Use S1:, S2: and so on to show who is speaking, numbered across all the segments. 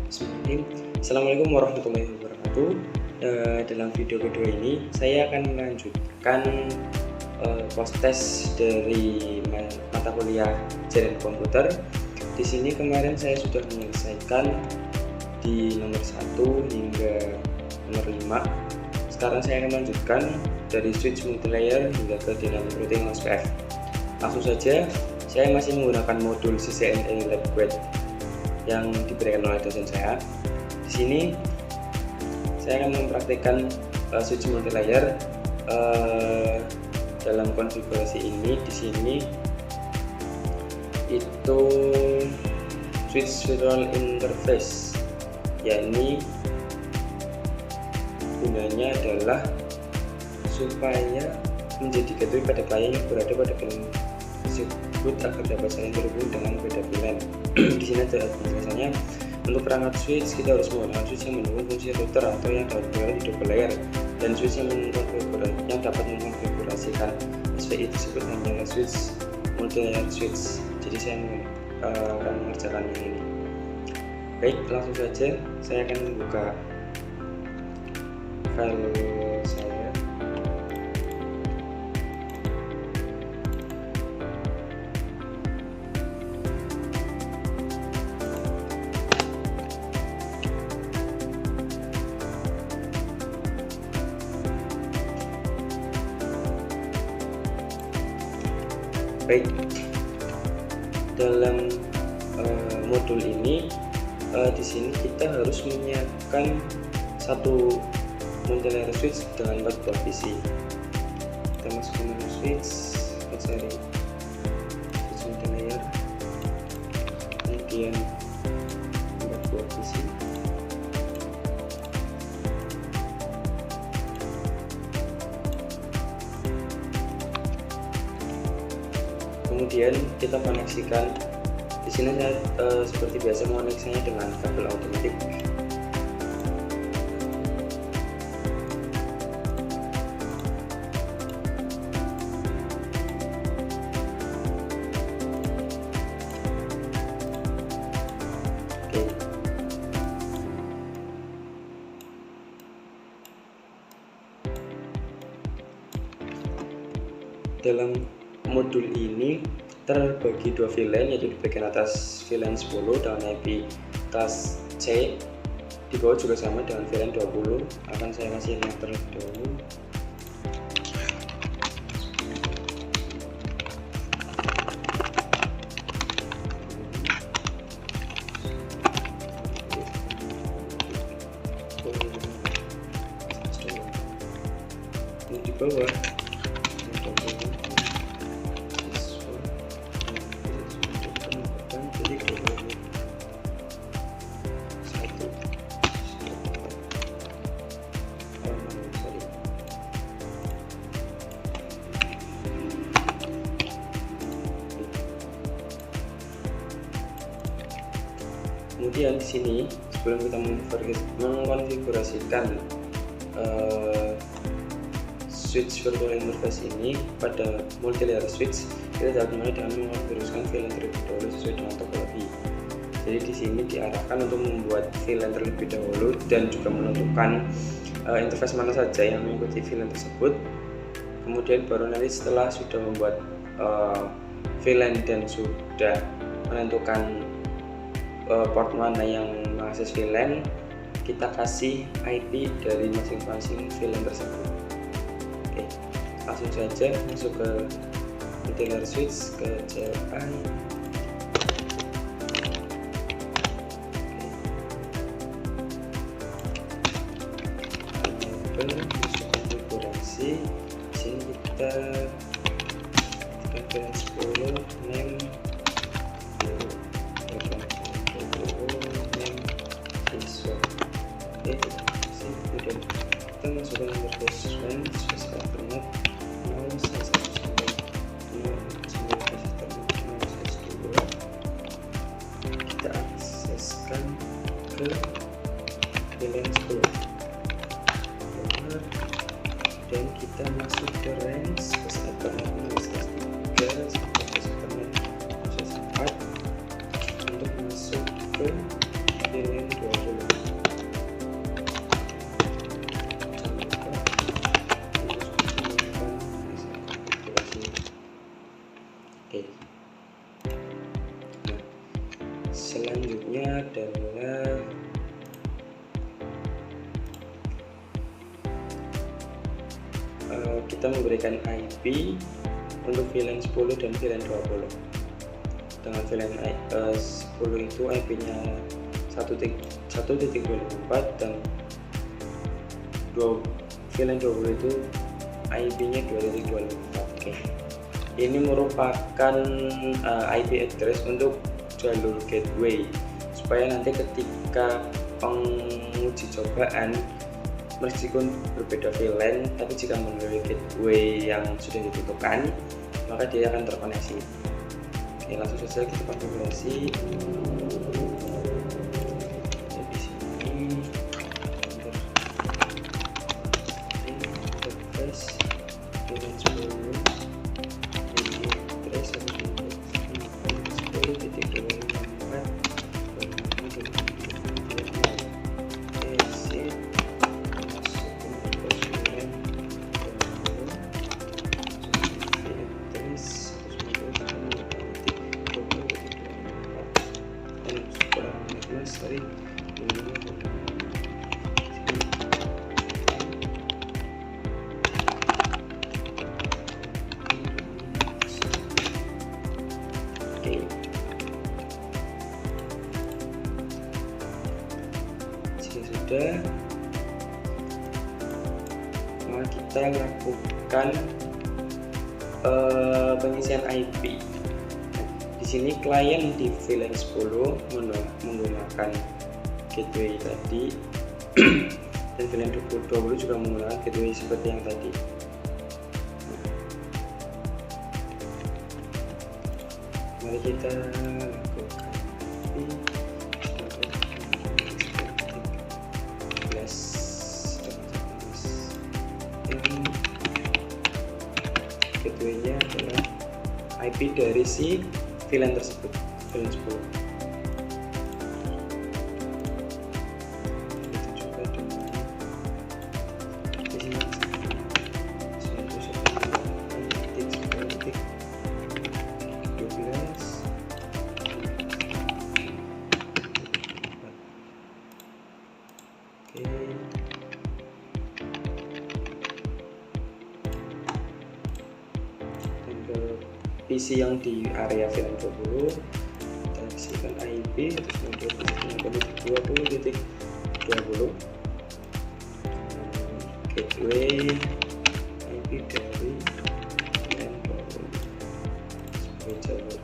S1: Bismillahirrahmanirrahim. Assalamualaikum warahmatullahi wabarakatuh. Dalam video kedua ini saya akan melanjutkan post-test dari mata kuliah jaringan komputer. Di sini kemarin saya sudah menyelesaikan di nomor 1 hingga nomor 5. Sekarang saya akan melanjutkan dari switch multilayer hingga ke dynamic routing MOSFET. Langsung saja, saya masih menggunakan modul CCNA Lab Guide yang diberikan oleh dosen saya. Di sini saya akan mempraktikkan switch multilayer. Dalam konfigurasi ini, di sini itu switch virtual interface, yakni gunanya adalah supaya menjadi gateway pada klien yang berada pada VLAN tersebut agar dapat saling terhubung dengan beda VLAN. Di sini ada penjelasannya. Untuk perangkat switch, kita harus menggunakan switch yang mendukung fungsi router atau yang dapat berada di double layer, dan switch yang dapat mengkonfigurasikan SPI tersebut hanyalah switch multi-layer switch. Jadi saya akan mengerjakan yang ini. Baik, langsung saja saya akan membuka file saya. Baik, dalam modul ini di sini kita harus menyiapkan satu multilayer switch dengan 4 buah PC. Kita masuk ke menu switch, kita cari switch multilayer, kemudian 4 buah PC. Kemudian kita koneksikan. Di sini saya seperti biasa mengoneksinya dengan kabel otomatis. Oke. Dalam modul ini terbagi 2 VLAN, yaitu di bagian atas VLAN 10 dengan IP kelas C, di bawah juga sama dengan VLAN 20. Akan saya kasih yang terlebih dahulu. Ini di bawah Kemudian di sini sebelum kita mengkonfigurasikan switch virtual interface ini pada multilayer switch, kita dapat mulai dengan mengkonfigurasikan VLAN terlebih dahulu sesuai dengan topologi. Jadi di sini diarahkan untuk membuat VLAN terlebih dahulu dan juga menentukan interface mana saja yang mengikuti VLAN tersebut. Kemudian baru nanti setelah sudah membuat VLAN dan sudah menentukan port mana yang mengakses VLAN, kita kasih IP dari masing-masing VLAN tersebut. Oke, langsung saja masuk ke multilayer switch, ke CLI. Masuk konfigurasi. Di sini kita VLAN 10 name kemudian kita masukkan interface range, space Ethernet 0 size 1 sampai 0 sampai Ethernet 0 size 2. Kita akseskan ke VLAN 10 dan kita masuk ke range space Ethernet 0 size 3 sampai space Ethernet 0 size 4 untuk masuk ke VLAN 12. Selanjutnya adalah kita memberikan IP untuk VLAN 10 dan VLAN 20. Dengan VLAN 10 itu IP-nya 1.24 dan VLAN 20 itu IP-nya 2.24. Oke. Ini merupakan IP address untuk jalur gateway, supaya nanti ketika penguji cobaan meskipun berbeda VLAN, tapi jika melalui gateway yang sudah ditentukan, maka dia akan terkoneksi. Oke, langsung saja kita konfigurasi. Di sini address VLAN 10 address 10.24 sorry Oke. Jika sudah, maka kita lakukan pengisian IP. Di sini klien di VLAN 10 menggunakan gateway tadi dan VLAN 20 juga menggunakan gateway seperti yang tadi. Mari kita lakukan gateway-nya adalah IP dari si VLAN tersebut, VLAN 10. Itu juga dengan di sini 12. Oke. PC yang di area VLAN 20, kita isikan IP terus kemudian 20.20 gateway IP dari VLAN 20 sebagai jalur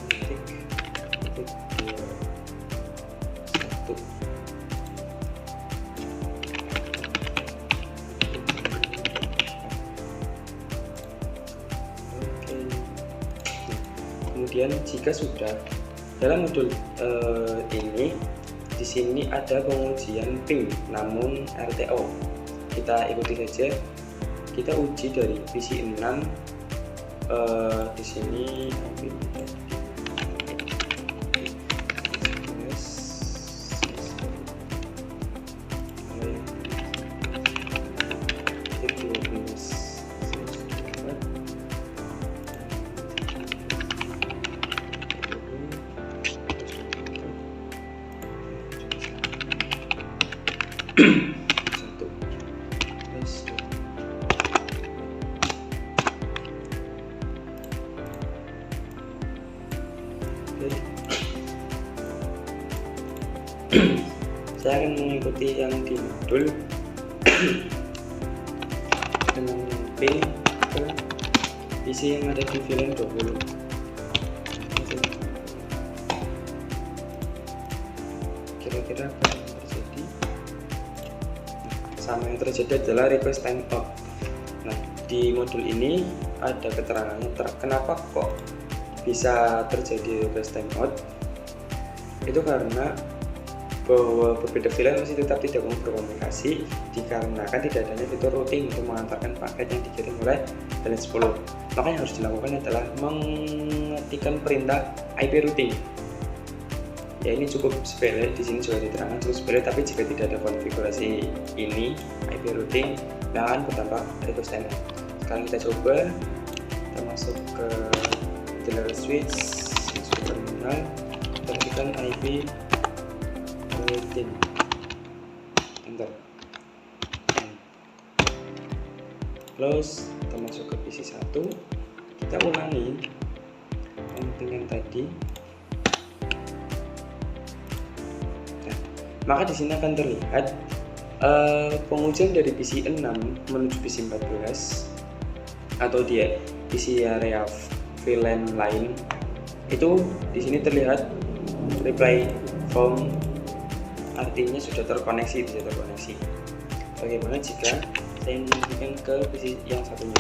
S1: titik 21. Kemudian jika sudah dalam modul ini, di sini ada pengujian ping namun RTO. Kita ikuti saja. Kita uji dari PC 6. Di sini satu plus saya akan mengikuti yang di modul dengan pin ke PC yang ada di VLAN 20. Kira-kira apa yang terjadi? Sama yang terjadi adalah request timeout. Nah, di modul ini ada keterangannya kenapa kok bisa terjadi request timeout. Itu karena bahwa berbeda VLAN masih tetap tidak mau berkomunikasi dikarenakan tidak adanya fitur routing untuk mengantarkan paket yang dikirim oleh VLAN 10. Maka yang harus dilakukan adalah mengetikkan perintah IP routing. Ya, ini cukup sepele, di sini juga diterangkan cukup sepele, tapi jika tidak ada konfigurasi ini IP routing, akan berdampak request timeout. Sekarang kita coba, kita masuk ke multi-layer switch masuk terminal, tekan IP rating, enter, close. Kita masuk ke PC 1, kita ulangi yang tadi. Nah, maka di sini akan terlihat pengujian dari PC 6 menuju PC 14 atau dia PC area VLAN lain itu di sini terlihat reply from, artinya sudah terkoneksi, bisa terkoneksi. Bagaimana jika saya ingin ke PC yang satunya?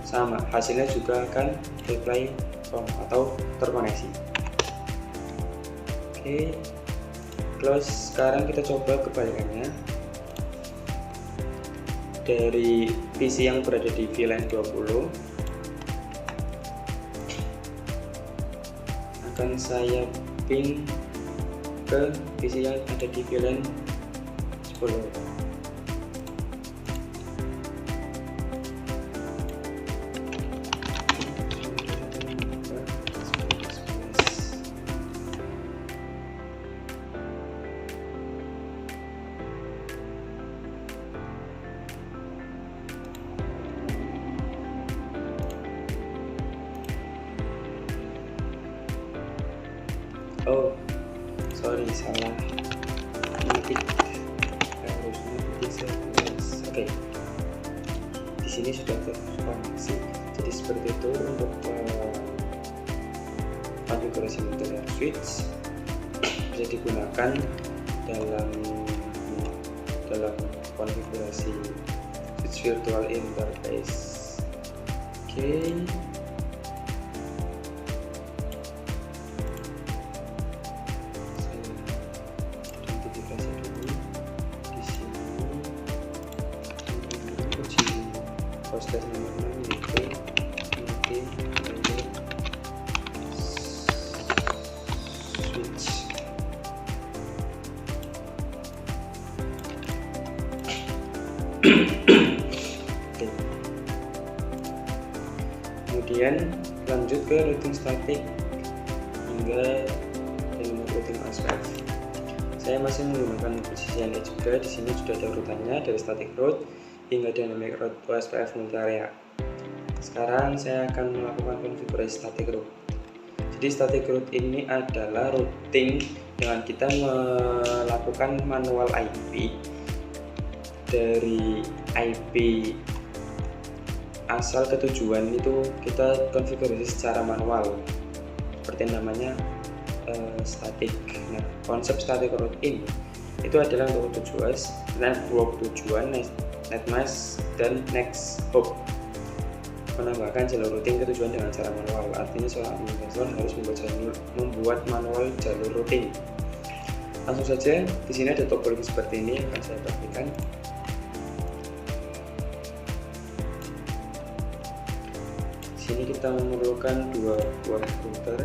S1: Sama, hasilnya juga akan reply from atau terkoneksi. Oke, close. Sekarang kita coba kebalikannya. Dari PC yang berada di VLAN 20 akan saya ping ke PC yang ada di VLAN 10. Oh, sorry, salah ngetik, harusnya ketik 11. Oke, di sini sudah terkoneksi. Jadi seperti itu untuk konfigurasi multi-layer switch bisa digunakan dalam konfigurasi switch virtual interface. Oke. Proses nomor 6 yaitu multi-layer switch. Kemudian lanjut ke routing static hingga dengan routing OSPF. Saya masih menggunakan CCNA juga. Di sini sudah ada urutannya dari static route hingga dynamic route OSPF multi area. Sekarang saya akan melakukan konfigurasi static route. Jadi static route ini adalah routing dengan kita melakukan manual IP dari IP asal ke tujuan, itu kita konfigurasi secara manual seperti namanya static. Nah, konsep static route ini itu adalah untuk tujuan network tujuan, netmask, dan next hop. Menambahkan jalur routing ke tujuan dengan cara manual. Artinya seorang administrator harus membuat manual jalur routing. Langsung saja, di sini ada topologi seperti ini yang akan saya praktikkan. Di sini kita memerlukan 2 buah router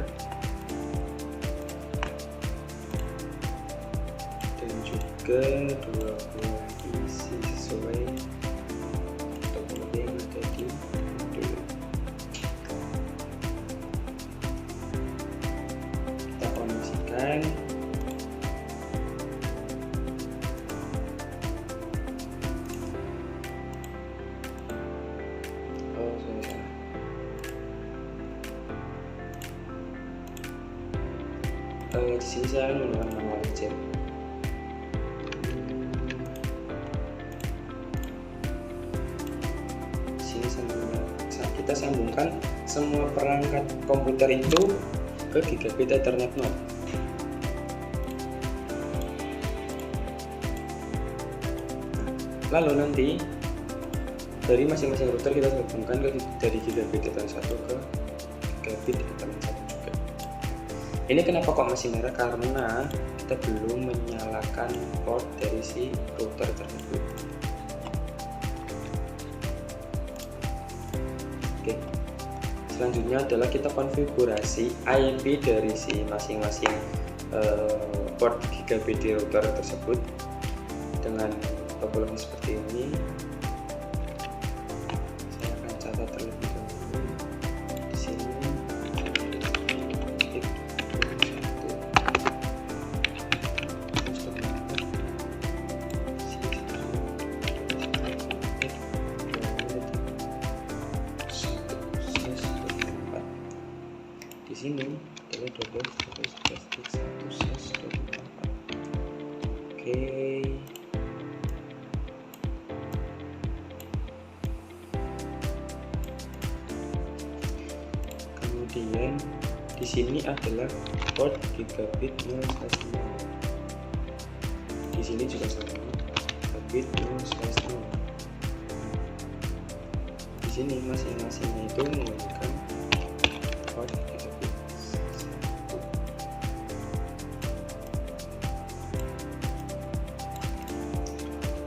S1: dan juga 2 buah PC sesuai topologi yang ada di modul. Kita koneksikan. Di sini saya akan menggunakan manual saja. Di sini kita sambungkan semua perangkat komputer itu ke gigabit Ethernet node. Lalu nanti dari masing-masing router kita sambungkan dari gigabit Ethernet 1 ke gigabit Ethernet 1 juga. Ini kenapa kok masih merah? Karena kita belum menyalakan port dari si router tersebut. Oke. Selanjutnya adalah kita konfigurasi IP dari si masing-masing port gigabit di router tersebut dengan topologi seperti ini. sini adalah 12.11.1/24. Oke. Kemudian di sini adalah port gigabit 0/0. Di sini juga sama, gigabit 0/0. Di sini masing-masingnya itu menggunakan port gigabit 1.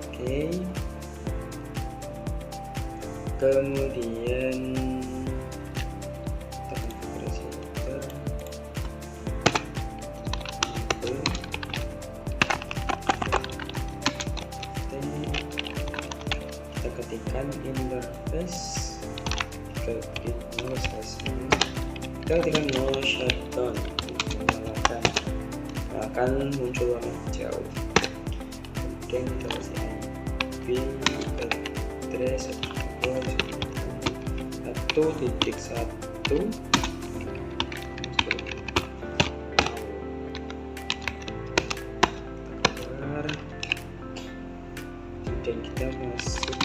S1: Oke. Kemudian konfigurasi router, kita ketikkan interface gigabit 0/0, kita ketikkan no shutdown, menyalakan, akan muncul warna hijau. Kemudian kita kasih IP address 1.1. Kemudian kita masuk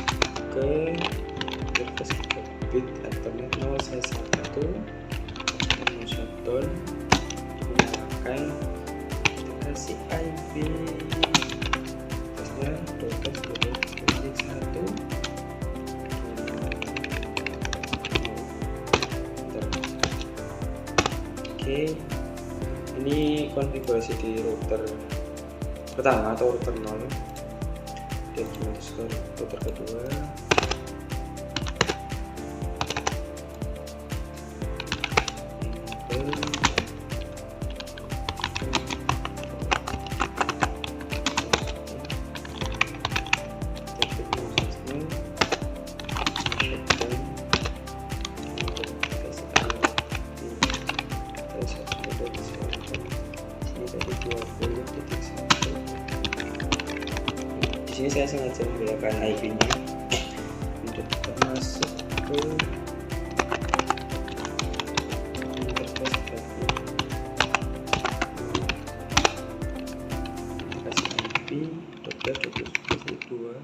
S1: ke interface gigabit Ethernet 0/1, shutdown, menyalakan, kita kasih IP addressnya 12.1. Oke, ini konfigurasi di router pertama atau router 0, dan ke router kedua. Di sini saya sengaja membedakan IP-nya untuk kita masuk ke interface grafik. Kasih IP 12.2.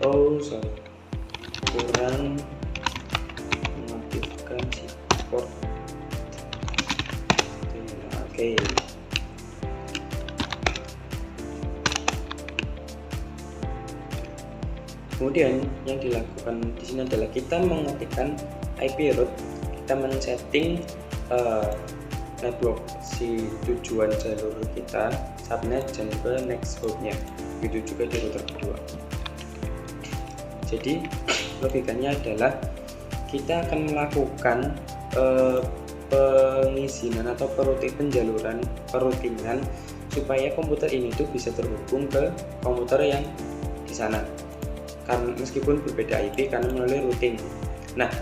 S1: Oh, sorry, kurang mengaktifkan support. Oke. Kemudian yang dilakukan di sini adalah kita mengetikkan IP route, kita men-setting network si tujuan jalur kita, subnet dan ke next hopnya. Begitu juga di router kedua. Jadi logikanya adalah kita akan melakukan pengisinan atau perutinan supaya komputer ini tuh bisa terhubung ke komputer yang di sana, karena meskipun berbeda IP karena melalui routing. Nah,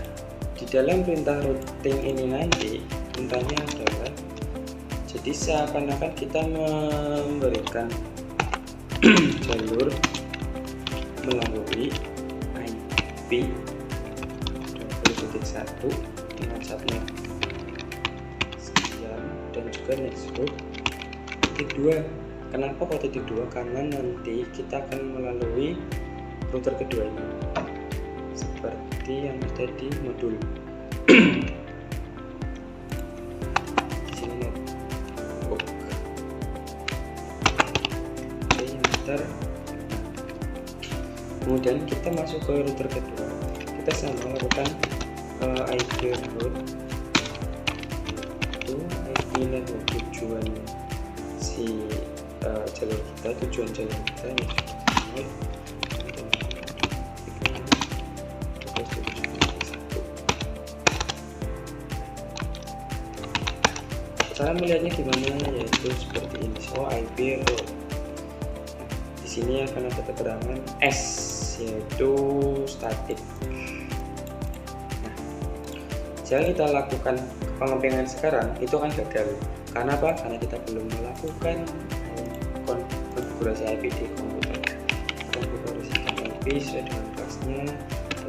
S1: di dalam perintah routing ini nanti perintahnya adalah, jadi seakan-akan kita memberikan jalur melalui IP 12.1 dengan subnet dan juga next hop titik 2. Kenapa kok titik 2? Karena nanti kita akan melalui router kedua ini seperti yang ada di modul. Di sini network. Oke, enter. Kemudian kita masuk ke router kedua. Kita sama lakukan IP route itu IP network tujuan si jalur kita, tujuan jalur kita ini. Cara melihatnya gimana, yaitu seperti ini. So IP route, di sini akan ada keterangan S, yaitu static. Nah, jika kita lakukan pengembangan sekarang itu kan gagal. Karena apa? Karena kita belum melakukan konfigurasi IP di komputer. Konfigurasi tapi sesuai dengan kelasnya.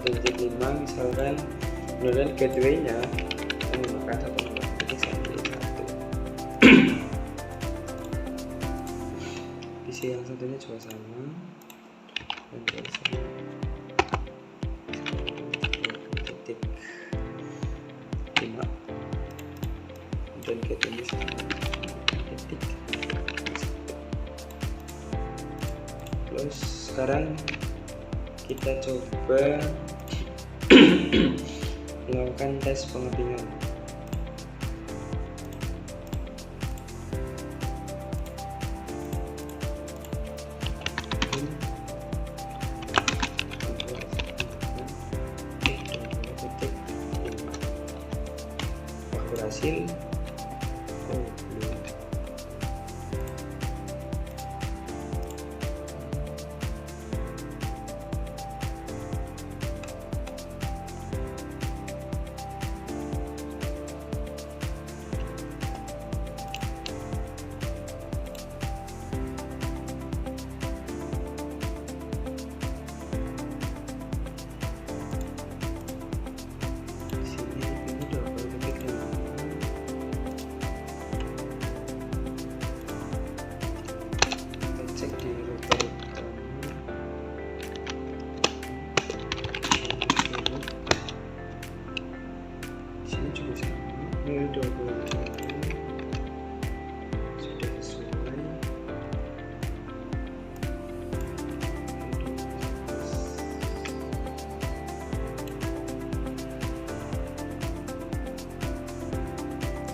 S1: 1.5 misalkan kemudian gateway-nya kita menggunakan 1.1. PC yang satunya juga sama dan biasanya 1.5 dan gateway sama titik. Terus sekarang kita coba melakukan tes pengertian. Berhasil. Ini 20 sudah sesuai.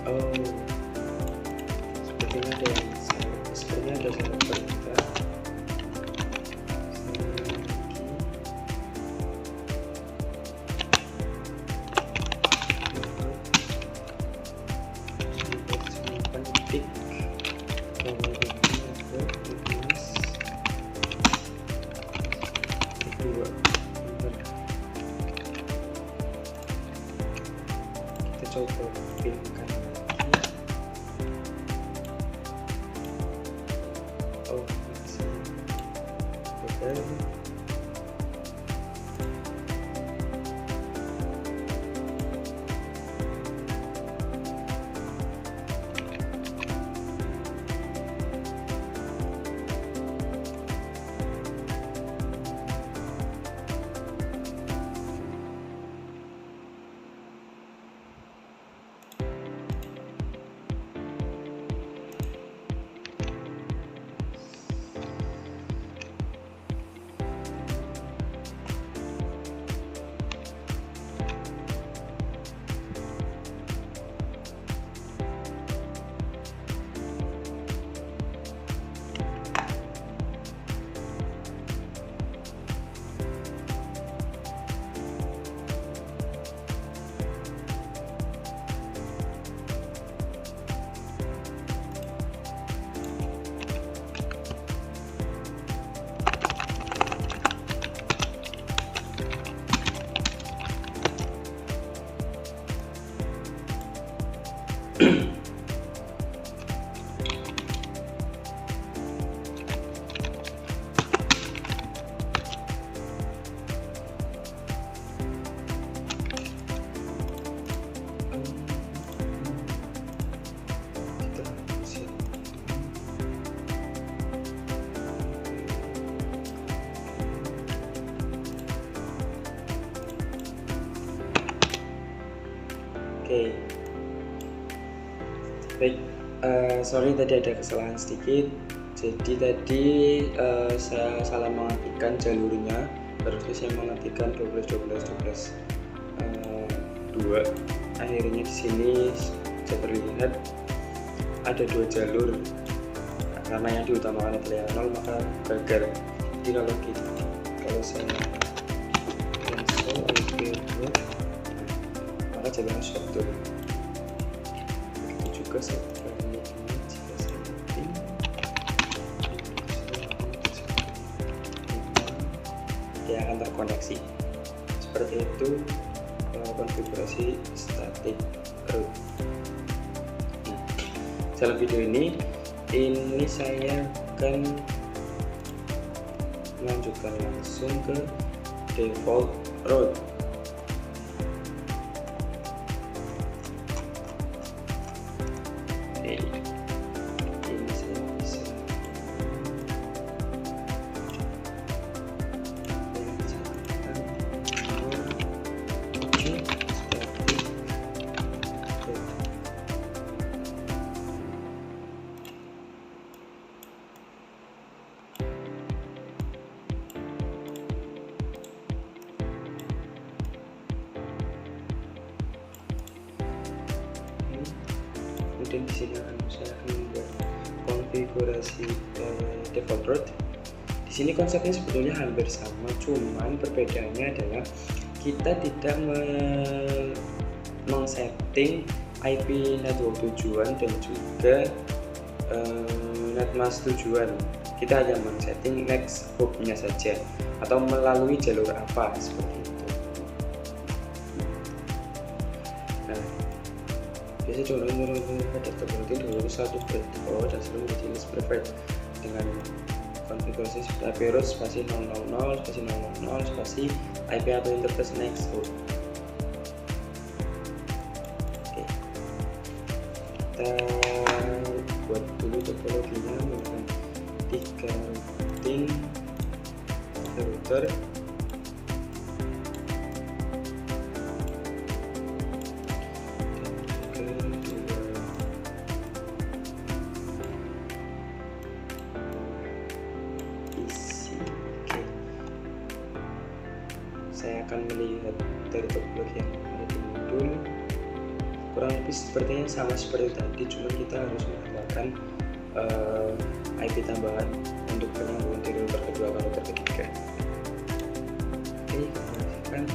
S1: Oh, sepertinya ada yang salah. Sepertinya ada salah berita. Kita coba pilihkan lagi. Oh, masih gagal. Oke. Baik, sorry tadi ada kesalahan sedikit. Jadi tadi saya salah mengartikan jalurnya. Harusnya saya mengartikan 12. 2. Akhirnya di sini bisa terlihat ada 2 jalur. Karena yang diutamakan adalah 0 maka gagal. Jadi kalau saya cancel maka jalurnya sudah betul. Begitu juga sebaliknya jika saya pilih dia akan terkoneksi. Seperti itu konfigurasi static root. Dalam video ini saya akan melanjutkan langsung ke default route. Oke, ini saya bisa kemudian di sini saya akan membuat konfigurasi default route. Di sini konsepnya sebetulnya hampir sama, cuman perbedaannya adalah kita tidak setting IP network tujuan dan juga netmask tujuan. Kita hanya setting next hop-nya saja atau melalui jalur apa seperti itu. Nah, biasanya download pada tertentu dulu satu protokol dan selalu menjadi list preferred dengan konfigurasi IP route spasi 000 spasi 000 spasi IP atau interface next hop. Oke, kita buat dulu topologinya menggunakan 3 routing router. Saya akan melihat dari topologi yang ada di modul, kurang lebih sepertinya sama seperti tadi, cuma kita harus menambahkan IP tambahan untuk penyambungan dari router kedua ke router ketiga. Oke, kita matikan.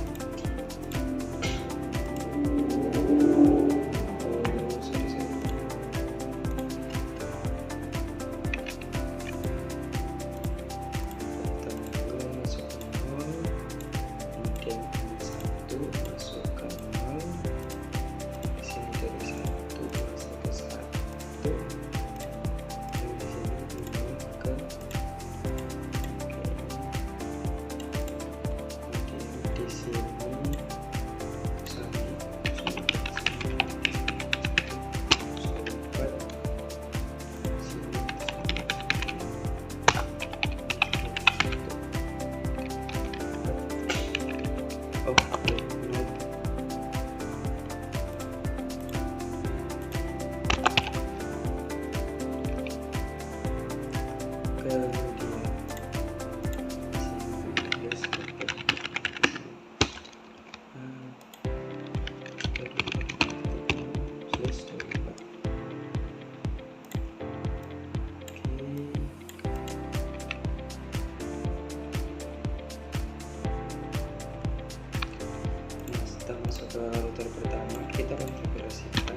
S1: Masuk ke router pertama, kita konfigurasikan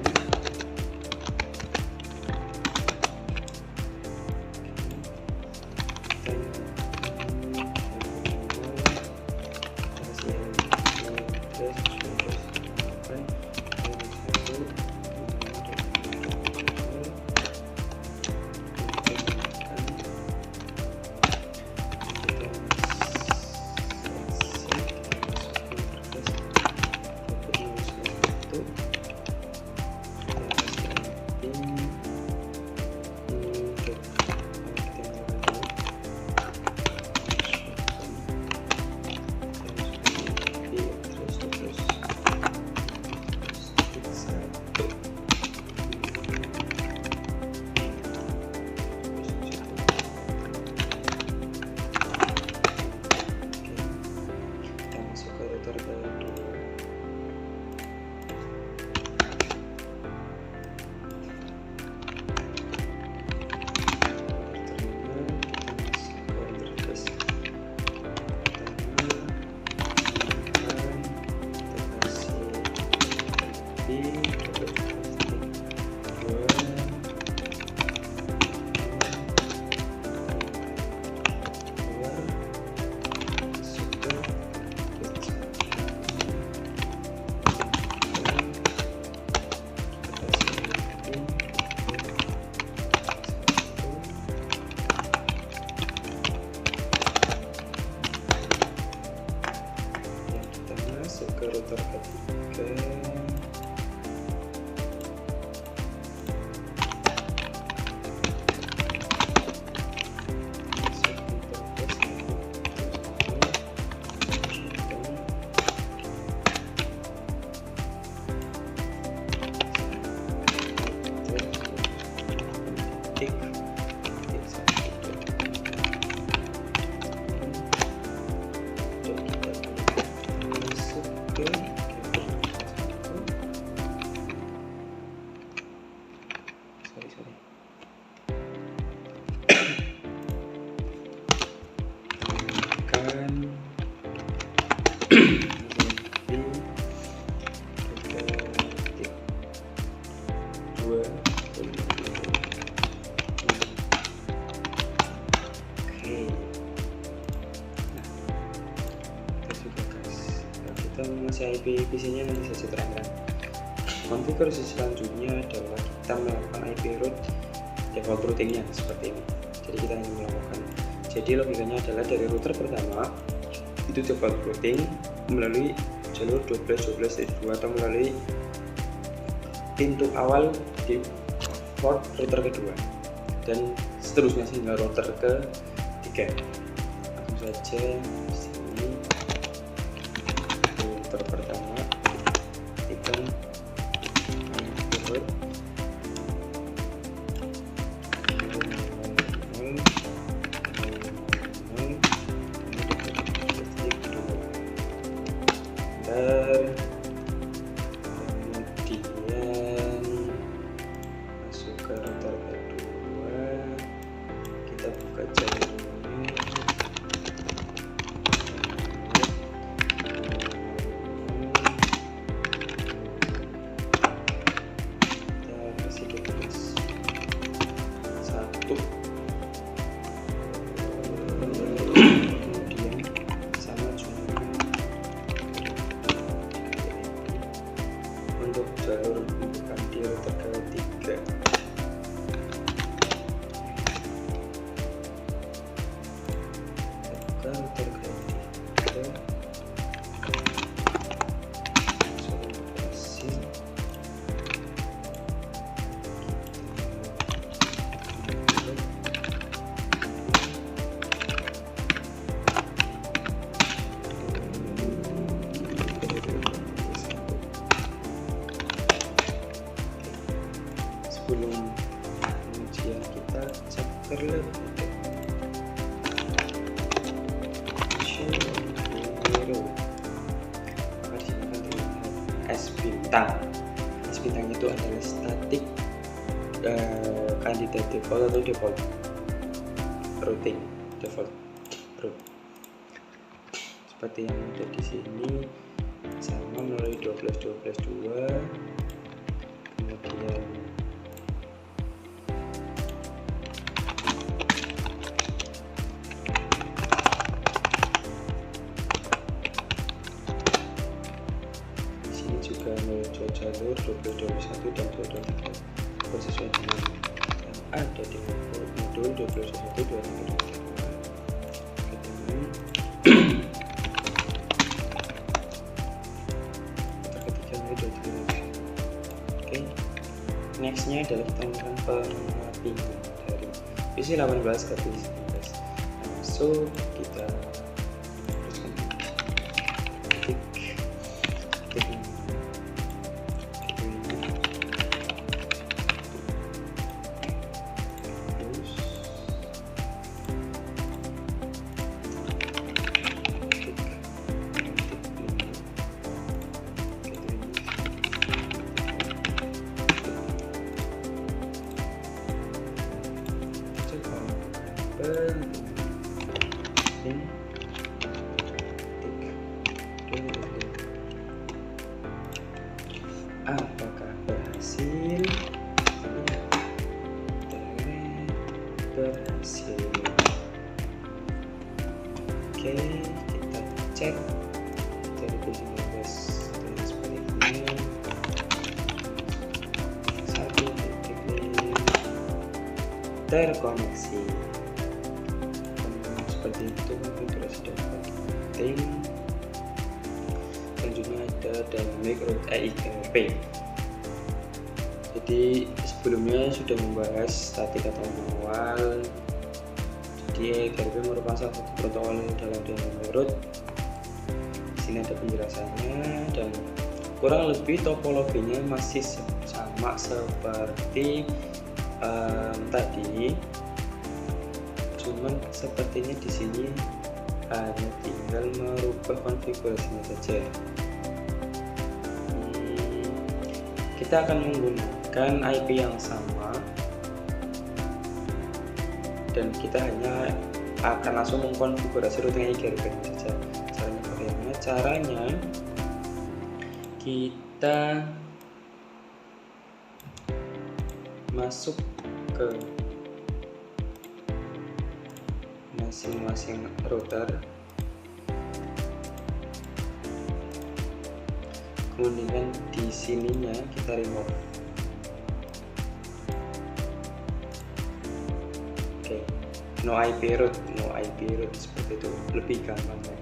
S1: kita menguasai IP PC nya nanti saja terangkan. Konfigurasi selanjutnya adalah kita melakukan IP route default routingnya seperti ini. Jadi kita ingin melakukan, jadi logikanya adalah dari router pertama itu default routing melalui jalur 12.12.2 atau melalui pintu awal di port router kedua dan seterusnya sehingga router ketiga. Langsung saja di sini router pertama kita route kemudian masuk ke router kedua, kita buka jalur ini, kita kasih default 1, kemudian sama juga untuk jalur bukan di router ketiga. Router ketiga sebelum pengujian kita cek terlebih dahulu. Maka di sini akan terlihat S bintang. S bintang itu adalah static kandidat default atau default routing, default route. Seperti yang ada di sini, sama melalui 12.12.2, kemudian di sini juga menuju jalur 12.21 dan 12.23 sesuai dengan yang ada di modul 12.21 nextnya adalah kita melakukan pemappingan dari PC 18 ke PC 19. So kita teruskan ketik apakah berhasil? Berhasil. Oke, kita cek dari PC 19 dan sebaliknya 1.5 terkoneksi. Seperti itu konfigurasi default routing. Selanjutnya ada dynamic route EIGRP. Jadi sebelumnya sudah membahas statik atau manual. Jadi EIGRP merupakan salah satu protokol dalam dynamic route. Di sini ada penjelasannya dan kurang lebih topologinya masih sama seperti tadi. Cuman sepertinya di sini hanya tinggal merubah konfigurasinya saja. Kita akan menggunakan IP yang sama dan kita hanya akan langsung mengkonfigurasi routing EIGRP saja. Caranya bagaimana? Caranya kita masuk ke masing-masing router, kemudian di sininya kita remove. Oke, no IP root seperti itu, lebih gampang ya.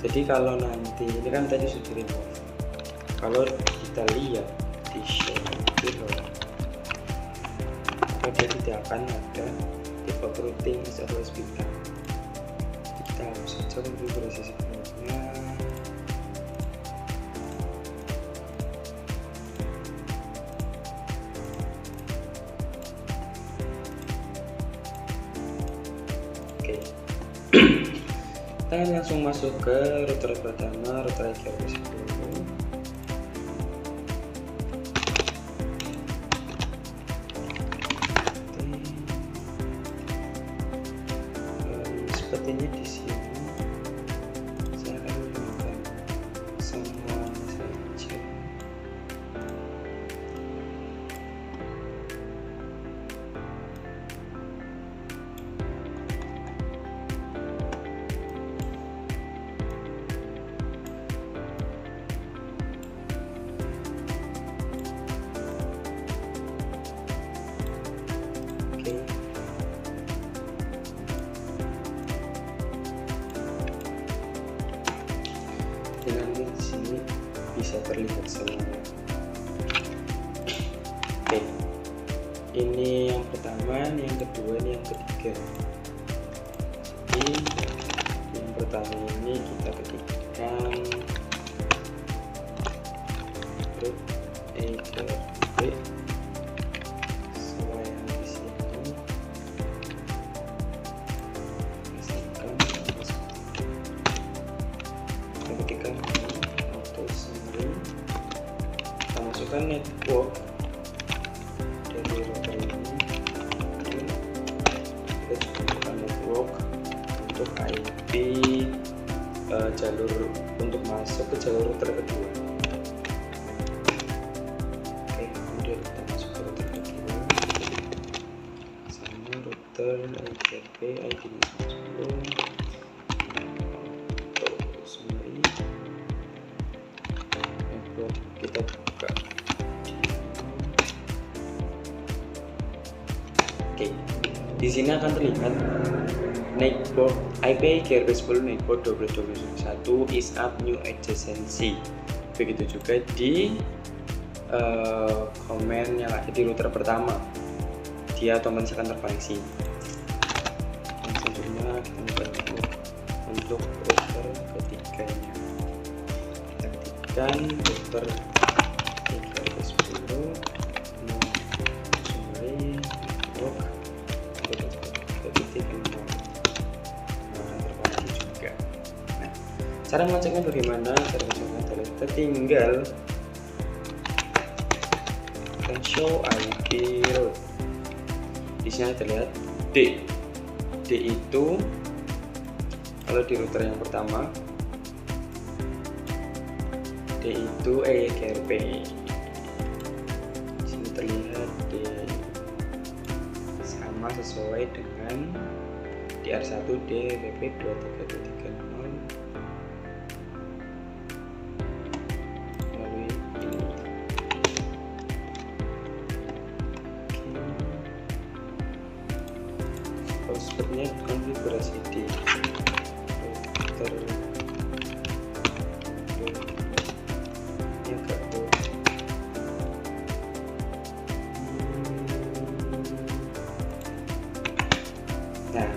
S1: Jadi kalau nanti ini kan tadi sudah remove, kalau kita lihat di show error, maka dia tidak akan ada default routing is always become. Kita harus saja konfigurasi sebelumnya. Oke. Kita langsung masuk ke router pertama, router IKRP 10. Sepertinya di sini saya akan menggunakan semua saja. Oke. Nanti di sini bisa terlihat semuanya. Oke, ini yang pertama, ini yang kedua, ini yang ketiga. Jadi yang pertama ini kita ketikkan root IKRP sesuai yang di sini. Ketika auto summary, kita masukkan network dari router ini, kita juga masukkan network untuk IP jalur untuk masuk ke jalur router kedua. Oke, kemudian kita masuk ke router kedua, sama router IKRP ID 10. Kita buka. Oke, di sini akan terlihat network IP IKRP 10 network 12.12.1 is up new adjacency. Begitu juga di komen yang ada di router pertama, dia otomatis akan terkoneksi. Dan selanjutnya kita mencoba untuk router ketiganya. Kita ketikkan router IKRP 10 summary network ketik 6 terkoneksi juga. Nah, cara mengeceknya bagaimana? Cara mengeceknya adalah kita tinggal show IP root. Di sini terlihat D. D itu kalau di router yang pertama, D itu IKRP. Di sini terlihat D sama sesuai dengan DR1 D WP 23230 melalui ini. Hotspotnya konfigurasi di router yang kedua. Nah,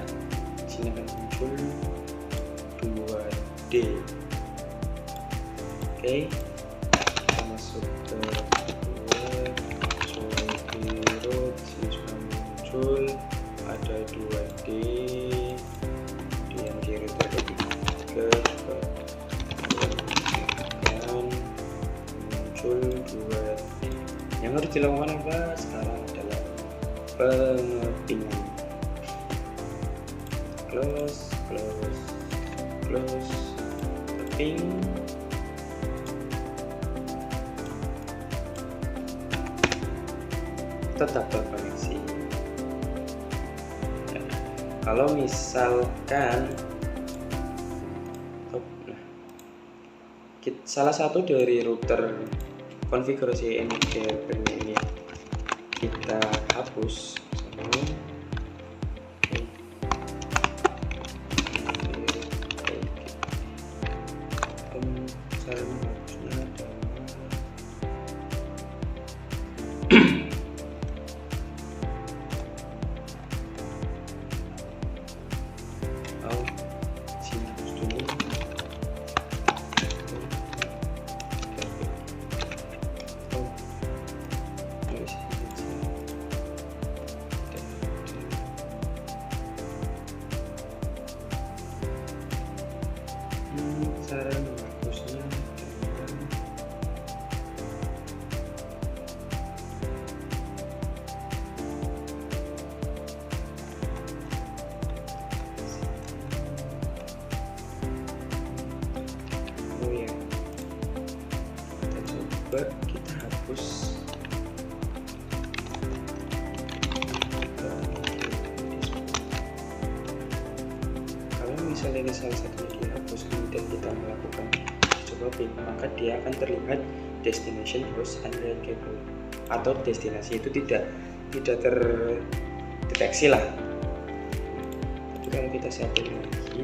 S1: di sini akan muncul 2D. Oke, kita masuk ke root, sini sudah muncul ada 2D, kemudian di router ketiga dan muncul 2D. Yang harus dilakukan apa sekarang adalah pengepingan. Close, ping. Tetap terkoneksi. Kalau misalkan salah satu dari router konfigurasi NetGPN ini kita hapus. Cara menghapusnya kita hapus kalau misalnya ini salah satunya dihapus kemudian kita melakukan coba pin, maka dia akan terlihat destination host unreachable atau destinasi itu tidak terdeteksi lah. Jadi kalau kita setting lagi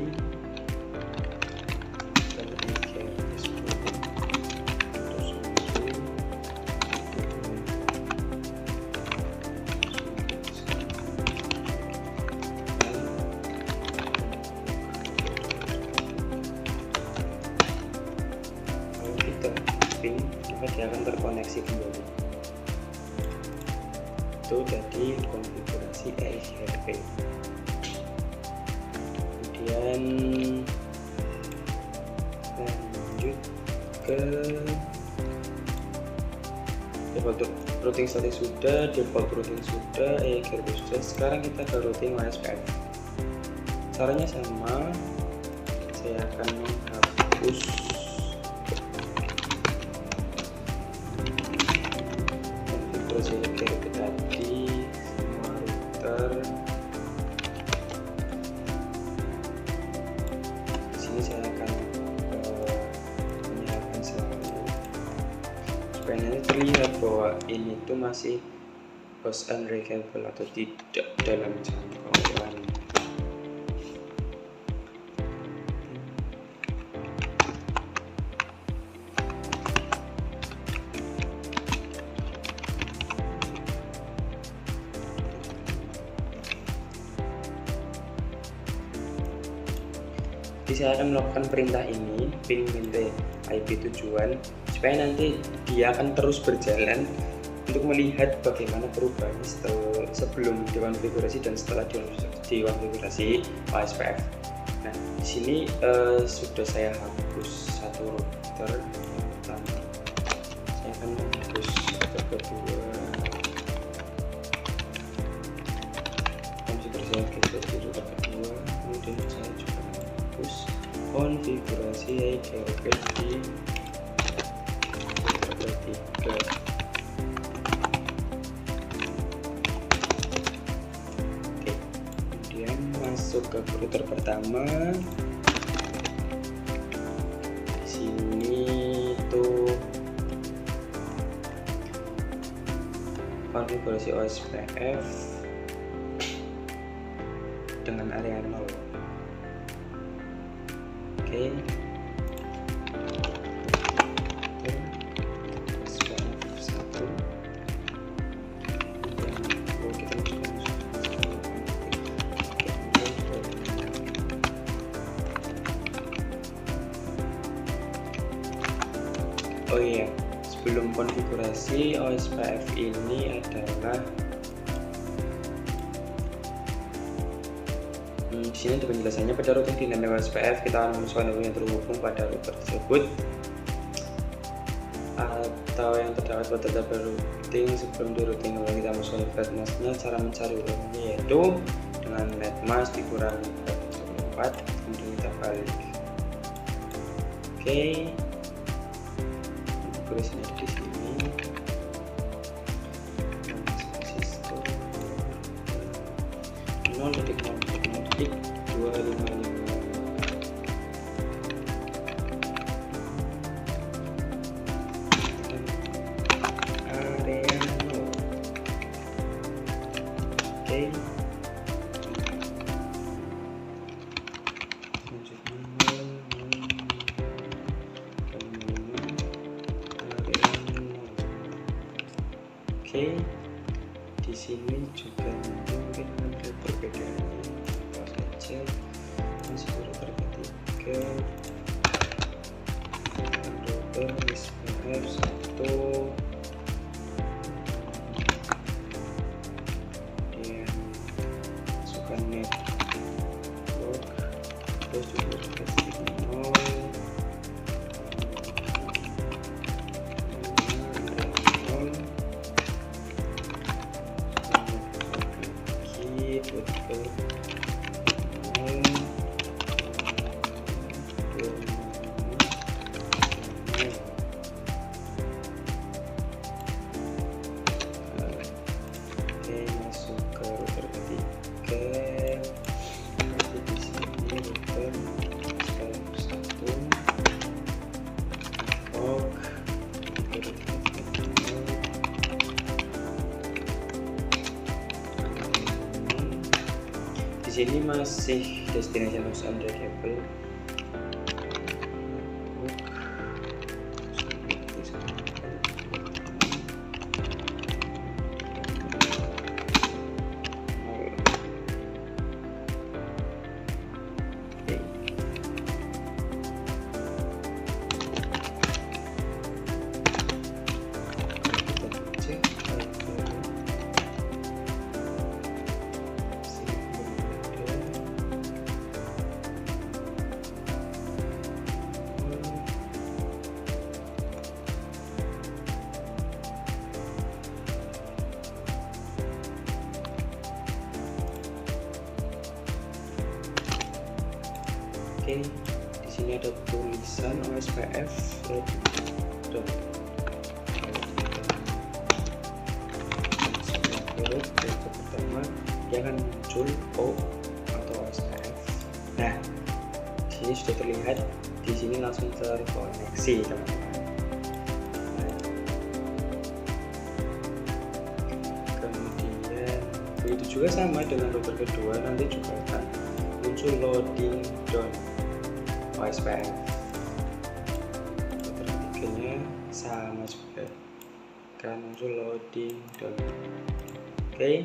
S1: maka dia akan terkoneksi kembali. Itu jadi konfigurasi EIGRP. Kemudian lanjut ke default routing static sudah, default routing sudah, EIGRP sudah. Sekarang kita ke routing OSPF. Caranya sama, saya akan menghapus EIGRP tadi, semua router. Di sini saya akan menyalakan selalu supaya nanti terlihat bahwa ini tuh masih host unreachable atau tidak dalam jangkauan. Jadi saya akan melakukan perintah ini, ping minta IP tujuan, supaya nanti dia akan terus berjalan untuk melihat bagaimana perubahan sebelum dikonfigurasi dan setelah dikonfigurasi OSPF. Nah, di sini sudah saya hapus satu router yang pertama. Saya akan menghapus router kedua. Konfigurasi di router kedua, kemudian saya juga konfigurasi EIGRP di router 3. Oke, kemudian masuk ke router pertama. Di sini tuh konfigurasi OSPF dengan area 0. Oke, oh iya, sebelum konfigurasi OSPF ini adalah di sini ada penjelasannya. Pada routing dinamik OSPF kita akan memasukkan routing yang terhubung pada router tersebut atau yang terdapat pada tabel routing. Sebelum di routing kita masukkan netmasknya. Cara mencari routingnya yaitu dengan netmask dikurangi 4, kemudian kita balik. Oke, konfigurasinya di sini. Cisco 0.0.255. juga nanti mungkin akan ada perbedaannya. Pas kecil masuk ke router ketiga, router SPF 1 dia masukkan network, terus juga kasih 0 masuk ke router ketiga, kasih di sini router SPF 1 di sini masih destination host unreadable. Oke, di sini ada tulisan OSPF pertama dia akan muncul O atau OSPF. Nah, di sini sudah terlihat, di sini langsung terkoneksi teman-teman. Kemudian begitu juga sama dengan router kedua, nanti juga akan muncul loading down OSPF. Router ketiganya sama juga akan muncul loading down. Oke,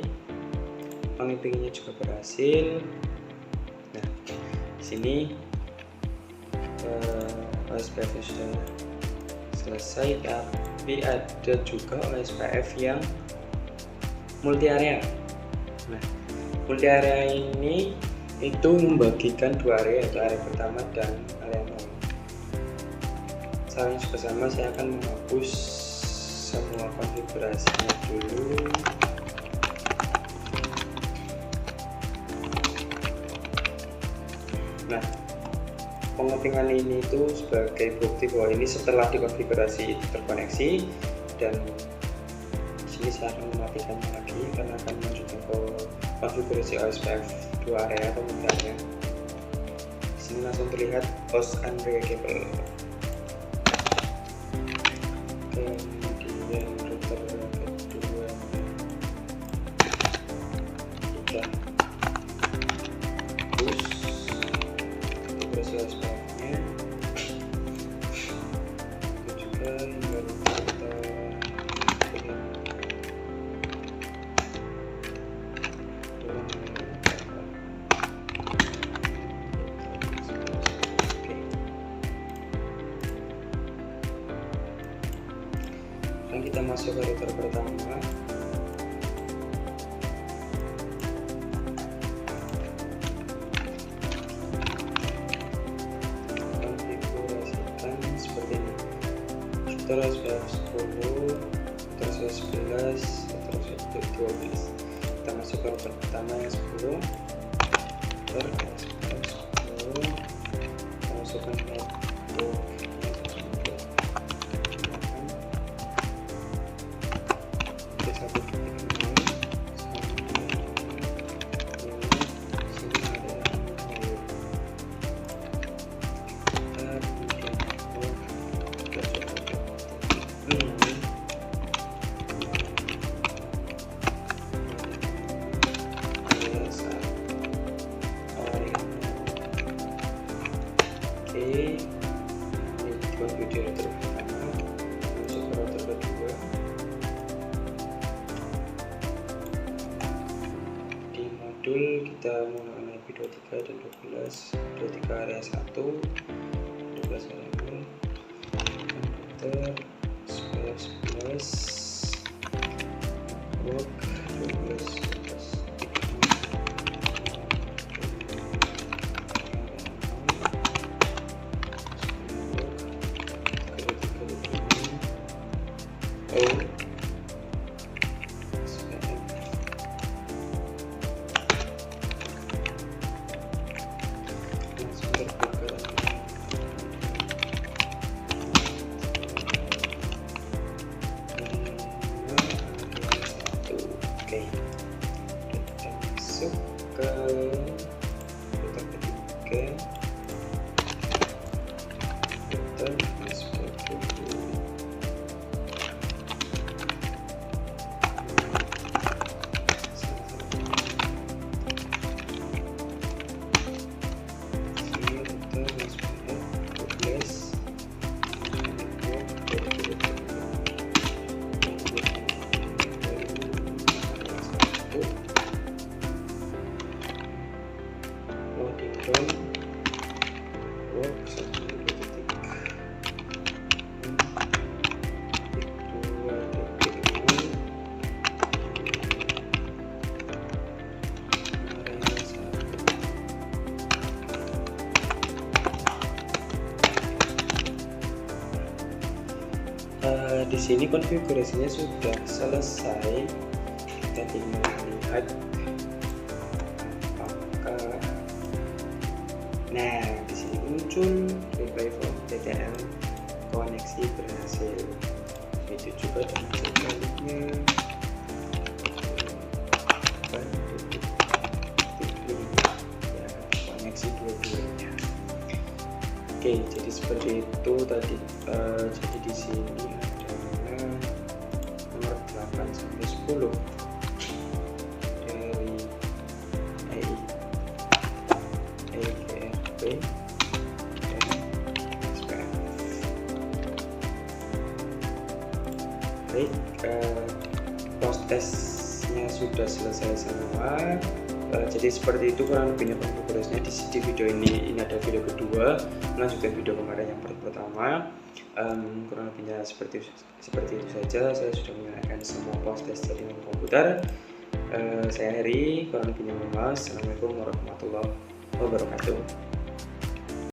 S1: connectingnya juga berhasil. Nah, di sini OSPF sudah selesai, tapi ada juga OSPF yang multi area. Nah, multi area ini itu membagikan dua area, yaitu area pertama dan area 0. Caranya juga sama, saya akan menghapus semua konfigurasinya dulu. Nah, pengetingan ini itu sebagai bukti bahwa ini setelah dikonfigurasi terkoneksi, dan di sini saya akan mematikannya lagi karena akan melanjutkan ke konfigurasi OSPF 2 area kemudiannya. Di sini langsung terlihat host unreadable. Kemudian router kedua kita push konfigurasi OSPF-nya. Itu juga yang baru kita kita masuk ke router pertama. Konfigurasikan seperti ini: router SPF 10, router 11, router 12. Kita masuk ke router pertama yang 10, router SPF 10, kita masukkan network. Ini video router pertama, masuk ke router kedua. kita menggunakan IP 23 dan 12, 23 area 1, 12 area 0, komputer, spare 11, work 12, Oke, kita masuk ke filter ketiga, filter transport dulu. Loading done, work 1 detik, 2 detik, di sini konfigurasinya sudah selesai. Kita tinggal lihat apakah, nah di sini muncul reply from TTL koneksi berhasil. Itu juga dengan sebaliknya. Ya, koneksi dua-duanya. Oke, jadi seperti itu tadi. Jadi di sini adalah nomor 8 sampai 10 dari EIGRP dan SPF. Baik, post testnya sudah selesai semua. Jadi seperti itu kurang lebihnya konfigurasinya di video ini. Ini ada video kedua melanjutkan video kemarin yang pertama. Kurang lebihnya seperti itu saja. Saya sudah menyelesaikan semua post test jaringan komputer. Saya Heri, kurang lebihnya mohon maaf. Assalamualaikum warahmatullahi wabarakatuh.